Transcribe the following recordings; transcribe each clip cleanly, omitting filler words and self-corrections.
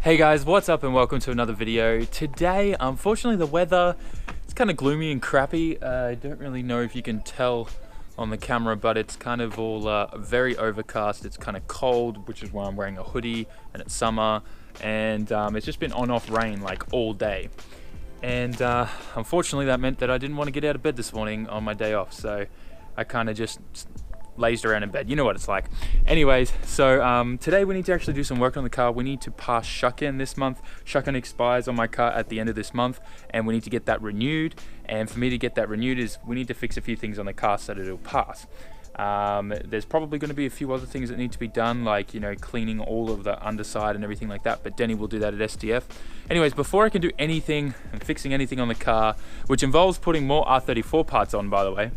Hey guys, what's up and welcome to another video. Today, unfortunately the weather is kind of gloomy and crappy. I don't really know if you can tell on the camera, but it's kind of all very overcast. It's kind of cold, which is why I'm wearing a hoodie, and it's summer, and it's just been on-off rain like all day. And unfortunately that meant that I didn't want to get out of bed this morning on my day off, so I kind of just lazed around in bed. You know what it's like. Anyways, so today we need to actually do some work on the car. We need to pass Shukken this month. Shukken expires on my car at the end of this month, and we need to get that renewed. And for me to get that renewed is we need to fix a few things on the car so that it'll pass. There's probably going to be a few other things that need to be done, like, you know, cleaning all of the underside and everything like that, but Denny will do that at SDF. Anyways, before I can do anything and fixing anything on the car, which involves putting more R34 parts on, by the way,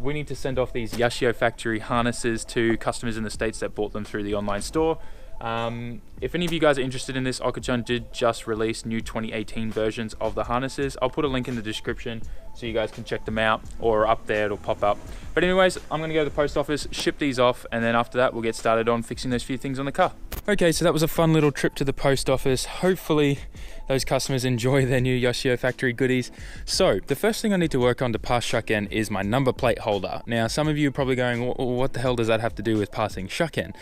we need to send off these Yashio factory harnesses to customers in the States that bought them through the online store. If any of you guys are interested in this, Oka-chan did just release new 2018 versions of the harnesses. I'll put a link in the description so you guys can check them out, or up there it'll pop up. But anyways, I'm gonna go to the post office, ship these off, and then after that we'll get started on fixing those few things on the car. Okay, so that was a fun little trip to the post office. Hopefully those customers enjoy their new Yashio factory goodies. So the first thing I need to work on to pass Shukken is my number plate holder. Now some of you are probably going, what the hell does that have to do with passing Shukken?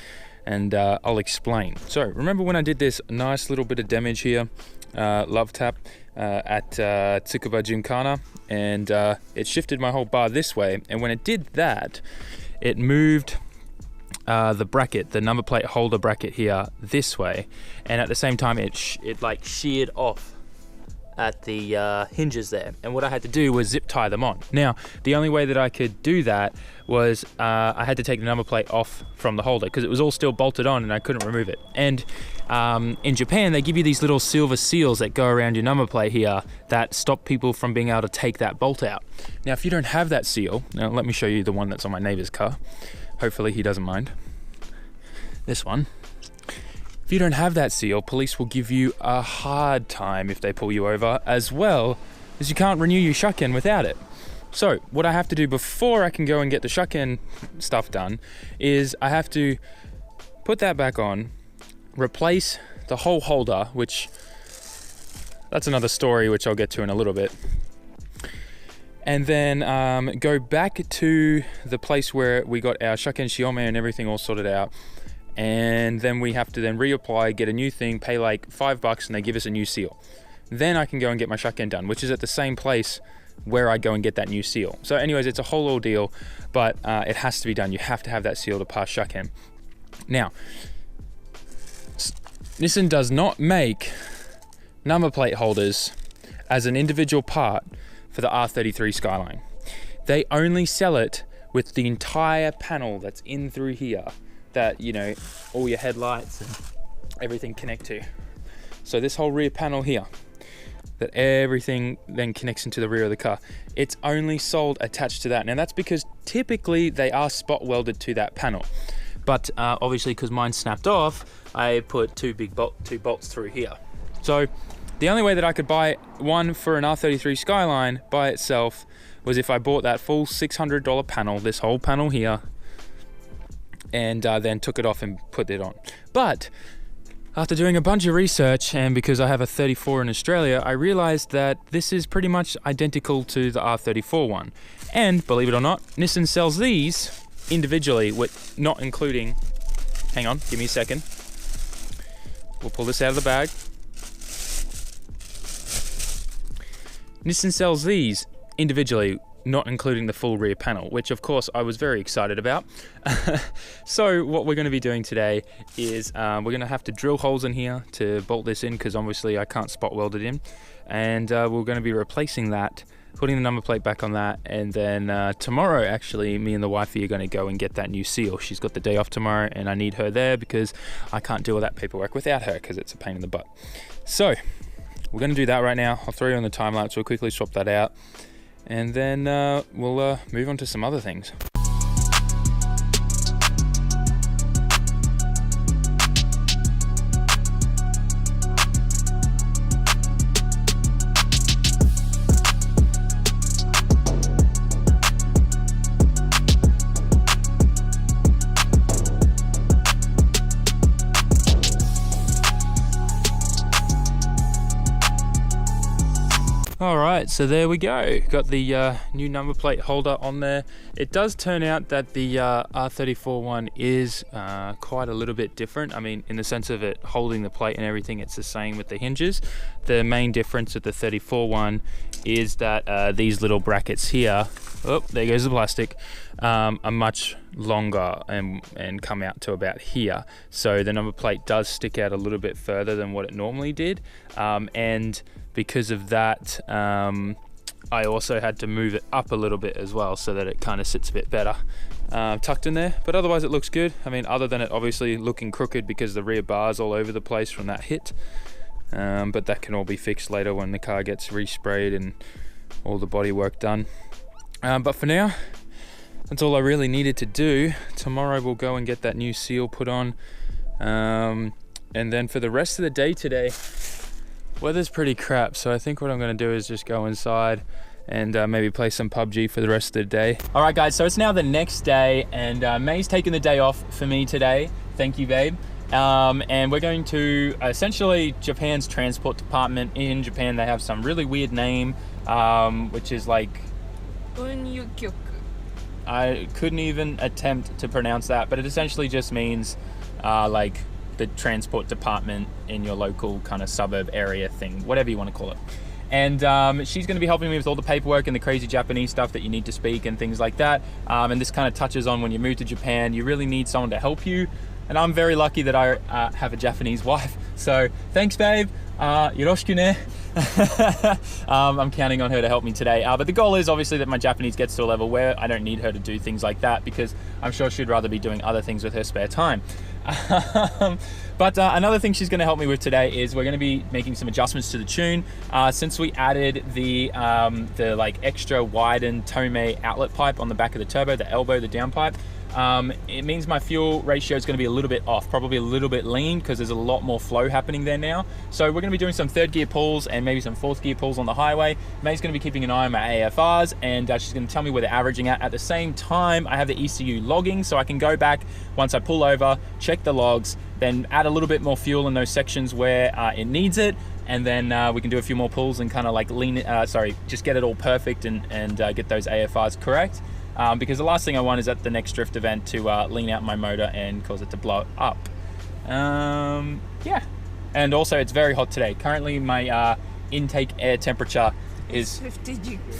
And I'll explain. So remember when I did this nice little bit of damage here, love tap at Tsukuba Gymkhana, and it shifted my whole bar this way, and when it did that, it moved the bracket, the number plate holder bracket here this way, and at the same time it like sheared off at the hinges there, and what I had to do was zip tie them on. Now the only way that I could do that was I had to take the number plate off from the holder because it was all still bolted on and I couldn't remove it. And in Japan they give you these little silver seals that go around your number plate here that stop people from being able to take that bolt out. Now if you don't have that seal, now let me show you the one that's on my neighbor's car. Hopefully he doesn't mind. This one. If you don't have that seal, police will give you a hard time if they pull you over, as well as you can't renew your Shukken without it. So what I have to do before I can go and get the Shukken stuff done is I have to put that back on, replace the whole holder, which that's another story which I'll get to in a little bit, and then go back to the place where we got our Shukken Shiome and everything all sorted out. And then we have to then reapply, get a new thing, pay like $5, and they give us a new seal. Then I can go and get my Shukken done, which is at the same place where I go and get that new seal. So anyways, it's a whole ordeal, but it has to be done. You have to have that seal to pass Shukken. Now, Nissan does not make number plate holders as an individual part for the R33 Skyline. They only sell it with the entire panel that's in through here, that, you know, all your headlights and everything connect to. So this whole rear panel here, that everything then connects into the rear of the car, it's only sold attached to that. Now that's because typically they are spot welded to that panel, but obviously because mine snapped off, I put two bolts through here. So the only way that I could buy one for an R33 Skyline by itself was if I bought that full $600 panel, this whole panel here, and then took it off and put it on. But after doing a bunch of research, and because I have a 34 in Australia, I realized that this is pretty much identical to the R34 one. And believe it or not, Nissan sells these individually, with not including, hang on, give me a second. We'll pull this out of the bag. Nissan sells these individually, not including the full rear panel, which of course I was very excited about. So what we're going to be doing today is we're going to have to drill holes in here to bolt this in, because obviously I can't spot weld it in, and we're going to be replacing that, putting the number plate back on that, and then tomorrow actually me and the wifey are going to go and get that new seal. She's got the day off tomorrow and I need her there because I can't do all that paperwork without her because it's a pain in the butt. So we're going to do that right now. I'll throw you on the time lapse. We'll quickly swap that out, and then we'll move on to some other things. All right, so there we go. Got the new number plate holder on there. It does turn out that the R34 one is quite a little bit different. I mean, in the sense of it holding the plate and everything, it's the same with the hinges. The main difference with the 34 one is that these little brackets here, oh, there goes the plastic, are much longer and come out to about here. So the number plate does stick out a little bit further than what it normally did. And because of that, I also had to move it up a little bit as well so that it kind of sits a bit better tucked in there. But otherwise it looks good. I mean, other than it obviously looking crooked because the rear bar's all over the place from that hit. But that can all be fixed later when the car gets resprayed and all the body work done. But for now, that's all I really needed to do. Tomorrow we'll go and get that new seal put on. And then for the rest of the day today, weather's pretty crap, so I think what I'm going to do is just go inside and maybe play some PUBG for the rest of the day. All right, guys, so it's now the next day, and May's taking the day off for me today. Thank you, babe. And we're going to essentially Japan's transport department. In Japan, they have some really weird name, which is like... I couldn't even attempt to pronounce that, but it essentially just means like the transport department in your local kind of suburb area thing, whatever you want to call it. And she's going to be helping me with all the paperwork and the crazy Japanese stuff that you need to speak and things like that. And this kind of touches on when you move to Japan, you really need someone to help you. And I'm very lucky that I have a Japanese wife. So thanks, babe. Yoroshiku ne. I'm counting on her to help me today. But the goal is obviously that my Japanese gets to a level where I don't need her to do things like that, because I'm sure she'd rather be doing other things with her spare time. But another thing she's going to help me with today is we're going to be making some adjustments to the tune. Since we added the like extra widened Tomei outlet pipe on the back of the turbo, the elbow, the downpipe, it means my fuel ratio is going to be a little bit off, probably a little bit lean, because there's a lot more flow happening there now. So we're going to be doing some third gear pulls and maybe some fourth gear pulls on the highway. May's going to be keeping an eye on my AFRs, and she's going to tell me where they're averaging at. At the same time, I have the ECU logging, so I can go back once I pull over, check the logs, then add a little bit more fuel in those sections where it needs it, and then we can do a few more pulls and kind of like just get it all perfect and get those AFRs correct. Because the last thing I want is at the next drift event to lean out my motor and cause it to blow up. Yeah, and also it's very hot today. Currently my intake air temperature is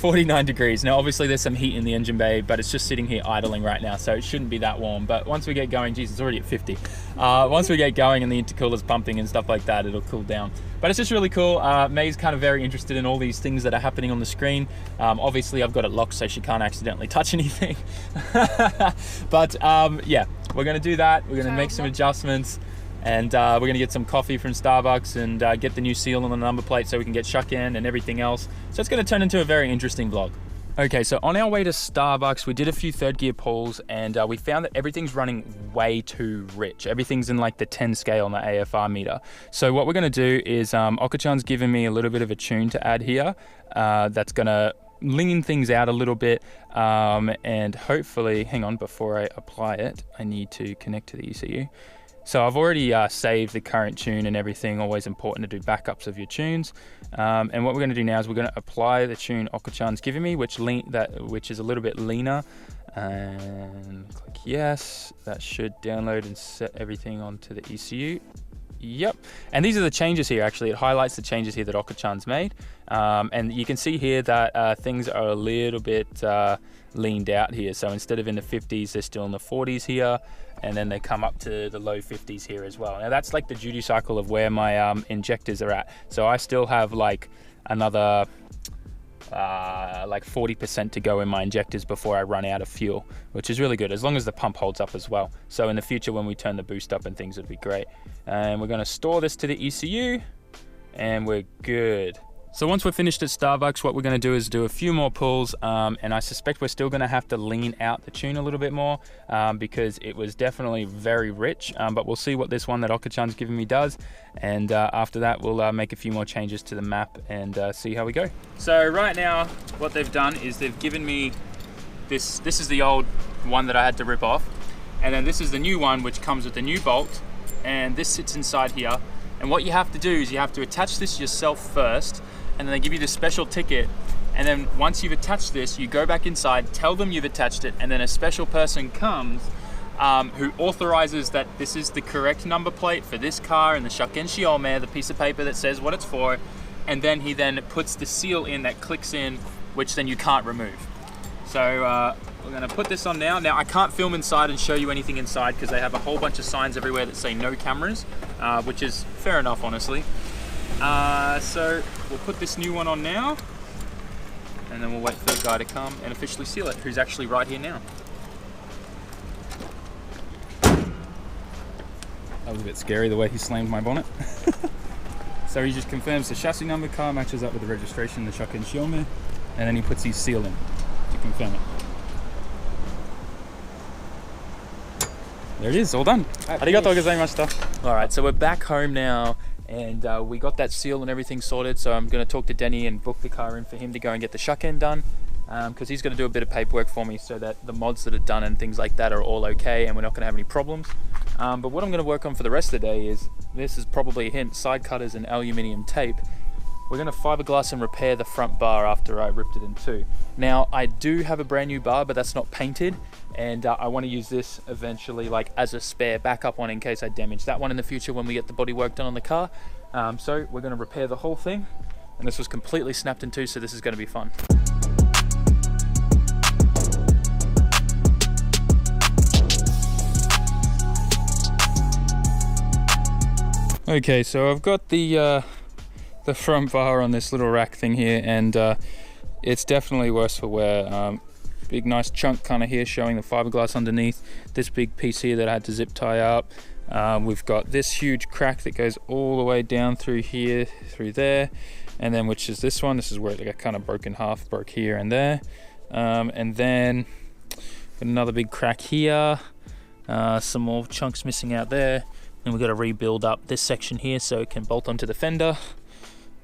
49 degrees. Now obviously there's some heat in the engine bay, but it's just sitting here idling right now, so it shouldn't be that warm. But once we get going, geez, it's already at 50. Once we get going and the intercooler's pumping and stuff like that, it'll cool down. But it's just really cool. May's kind of very interested in all these things that are happening on the screen. Obviously I've got it locked so she can't accidentally touch anything. But yeah, we're gonna do that. We're gonna make some adjustments, and we're gonna get some coffee from Starbucks and get the new seal on the number plate so we can get shuck in and everything else. So it's gonna turn into a very interesting vlog. Okay, so on our way to Starbucks, we did a few third gear pulls, and we found that everything's running way too rich. Everything's in like the 10 scale on the AFR meter. So what we're gonna do is, Oka-chan's given me a little bit of a tune to add here. That's gonna lean things out a little bit, and hopefully, hang on, before I apply it, I need to connect to the ECU. So I've already saved the current tune and everything. Always important to do backups of your tunes. And what we're going to do now is we're going to apply the tune Oka-chan's given me, which is a little bit leaner. And click yes. That should download and set everything onto the ECU. Yep. And these are the changes here. Actually, it highlights the changes here that Oka-chan's made. And you can see here that things are a little bit leaned out here. So instead of in the 50s, they're still in the 40s here. And then they come up to the low 50s here as well. Now that's like the duty cycle of where my injectors are at. So I still have like another like 40% to go in my injectors before I run out of fuel, which is really good, as long as the pump holds up as well. So in the future, when we turn the boost up and things, would be great. And we're gonna store this to the ECU, and we're good. So once we're finished at Starbucks, what we're going to do is do a few more pulls, and I suspect we're still going to have to lean out the tune a little bit more, because it was definitely very rich, but we'll see what this one that Oka-chan's given me does, and after that we'll make a few more changes to the map and see how we go. So right now what they've done is they've given me this is the old one that I had to rip off, and then this is the new one which comes with the new bolt, and this sits inside here. And what you have to do is you have to attach this yourself first, and then they give you this special ticket. And then once you've attached this, you go back inside, tell them you've attached it, and then a special person comes who authorizes that this is the correct number plate for this car and the Shaken Shiome, the piece of paper that says what it's for. And then he then puts the seal in that clicks in, which then you can't remove. So we're gonna put this on now. Now I can't film inside and show you anything inside because they have a whole bunch of signs everywhere that say no cameras, which is fair enough, honestly. So we'll put this new one on now, and then we'll wait for the guy to come and officially seal it, who's actually right here now. That was a bit scary the way he slammed my bonnet. So he just confirms the chassis number, car matches up with the registration, the Shaken Shiome, and then he puts his seal in to confirm it. There it is, all done. Arigatou gozaimashita. All right, so we're back home now, and we got that seal and everything sorted, so I'm gonna talk to Denny and book the car in for him to go and get the Shaken done, because he's gonna do a bit of paperwork for me so that the mods that are done and things like that are all okay and we're not gonna have any problems. But what I'm gonna work on for the rest of the day is, this is probably a hint, side cutters and aluminium tape. We're gonna fiberglass and repair the front bar after I ripped it in two. Now, I do have a brand new bar, but that's not painted, and I wanna use this eventually like as a spare backup one in case I damage that one in the future when we get the body work done on the car. So we're gonna repair the whole thing, and this was completely snapped in two, so this is gonna be fun. Okay, so I've got the front bar on this little rack thing here, and it's definitely worse for wear. Big nice chunk kind of here showing the fiberglass underneath. This big piece here that I had to zip tie up. We've got this huge crack that goes all the way down through here, through there, and then which is this one. This is where it got kind of broken half, broke here and there. And then another big crack here. Some more chunks missing out there. And we've got to rebuild up this section here so it can bolt onto the fender.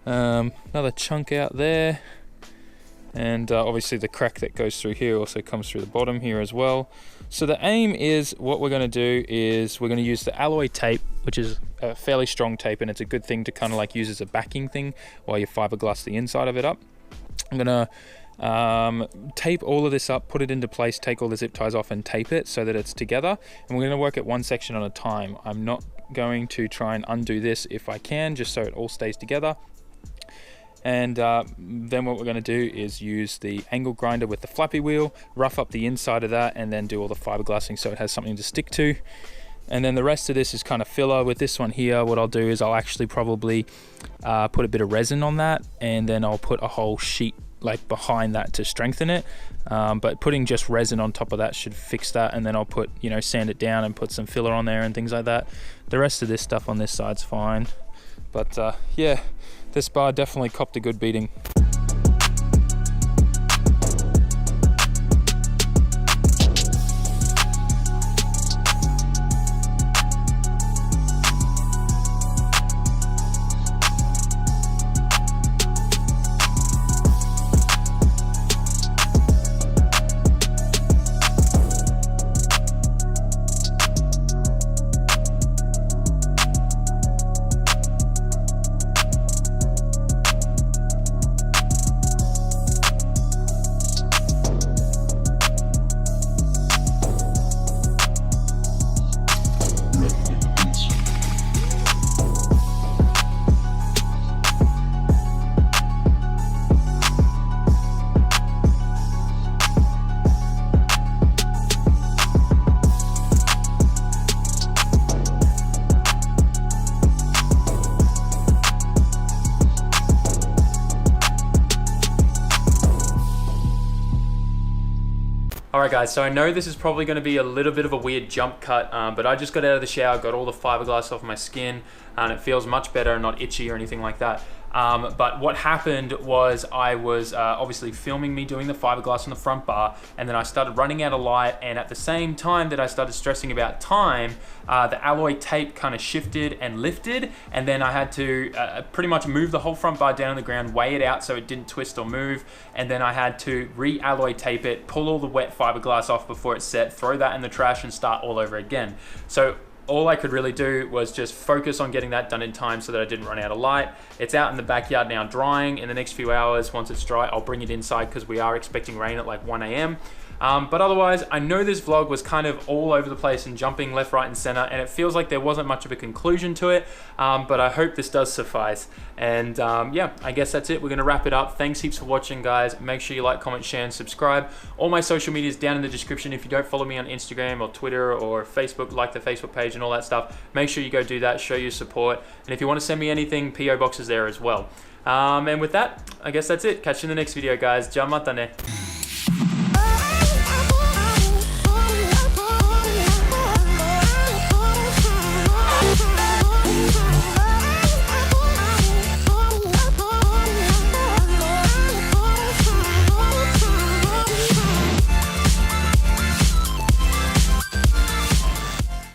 Another chunk out there, and obviously the crack that goes through here also comes through the bottom here as well. So the aim is, what we're going to do is we're going to use the alloy tape, which is a fairly strong tape, and it's a good thing to kind of like use as a backing thing while you fiberglass the inside of it up. I'm going to tape all of this up, put it into place, take all the zip ties off and tape it so that it's together, and we're going to work at one section at a time. I'm not going to try and undo this if I can, just so it all stays together. And then what we're going to do is use the angle grinder with the flappy wheel, rough up the inside of that, and then do all the fiberglassing so it has something to stick to. And then the rest of this is kind of filler. With this one here, what I'll do is I'll actually probably put a bit of resin on that, and then I'll put a whole sheet like behind that to strengthen it. But putting just resin on top of that should fix that, and then I'll put, you know, sand it down and put some filler on there and things like that. The rest of this stuff on this side's fine. But yeah, this bar definitely copped a good beating. Alright guys, so I know this is probably going to be a little bit of a weird jump cut, but I just got out of the shower, got all the fiberglass off my skin, and it feels much better and not itchy or anything like that. But what happened was I was obviously filming me doing the fiberglass on the front bar, and then I started running out of light, and at the same time that I started stressing about time, the alloy tape kind of shifted and lifted, and then I had to pretty much move the whole front bar down on the ground, weigh it out so it didn't twist or move, and then I had to re-alloy tape it, pull all the wet fiberglass off before it set, throw that in the trash and start all over again. So all I could really do was just focus on getting that done in time so that I didn't run out of light. It's out in the backyard now drying. In the next few hours, once it's dry, I'll bring it inside because we are expecting rain at like 1 a.m. But otherwise, I know this vlog was kind of all over the place and jumping left, right, and center, and it feels like there wasn't much of a conclusion to it, but I hope this does suffice. And yeah, I guess that's it. We're gonna wrap it up. Thanks heaps for watching, guys. Make sure you like, comment, share, and subscribe. All my social media is down in the description. If you don't follow me on Instagram or Twitter or Facebook, like the Facebook page and all that stuff, make sure you go do that, show your support. And if you want to send me anything, PO box is there as well. And with that, I guess that's it. Catch you in the next video, guys. Ja mata ne.